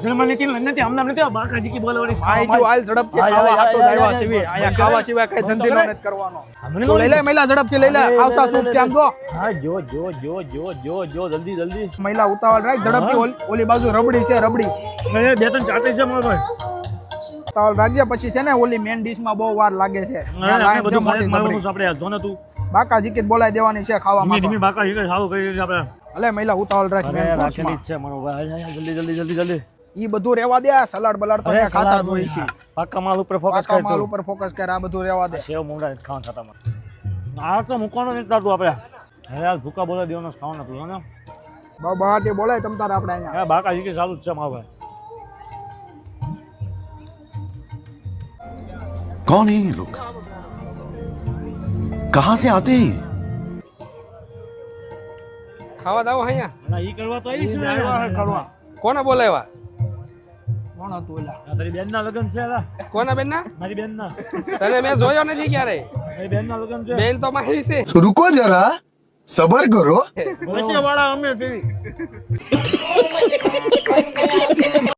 Germany team નથી આમના નથી બાકાજી કી બોલવાની ભાઈ જો હાલ ઝડપથી ખાવા હાટો દાયવા સિવાય અહીંયા ખાવા સિવાય કઈ ધંધો નથી કરવાનો તો લઈ લે મહિલા ઝડપથી લઈ લે આવસા સૂપ છે આમ જો હા જો જલ્દી મહિલા ઉતાવળ રાખ ઝડપથી ઓલી બાજુ રબડી છે રબડી મેં બે ત્રણ ચાતે છે મારો ભાઈ ઉતાવળ રાખજે પછી છે ને ઓલી મેન ડીશ માં બહુ વાર લાગે છે આપણે બધું મારવાનું આપણે જો ને તું બાકા જીકીત બોલાઈ દેવાની છે ખાવા માટે ધીમી બાકા હીરે સારું કરી આપણે અલે મહિલા ઉતાવળ રાખ મેન રાખેલી છે મારો ભાઈ જલ્દી ઈ બધું રેવા દે સલાડ બલાડ તો ખાતા જ હોય છે પાકા માલ ઉપર ફોકસ કર પાકા માલ ઉપર ફોકસ કર આ બધું રેવા દે સેવ મુંડા ખાવા ખાતામાં આ તો મૂકવાનો નથી તાતું આપણે હવે આ ભૂકા બોલા દેવાનો ખાવાનું હતું ને બહારથી બોલાય તમ તાર આપણે અહીંયા બાકા જી કે ચાલુ જ છે મારો ભાઈ कौन है ये लोग कहां से आते हैं ખાવા દાવ અહીંયા ના ઈ કરવા તો આવી છે કરવા કોને બોલાવ્યા કોણ હતું એલા તારી બેન ના લગન છે એલા કોના બેન ના મારી બેન ના તને મેં જોયો નથી ક્યારે મારી બેન ના લગન છે બેન તો મારી છે तो रुको जरा सबर करो વાળા અમે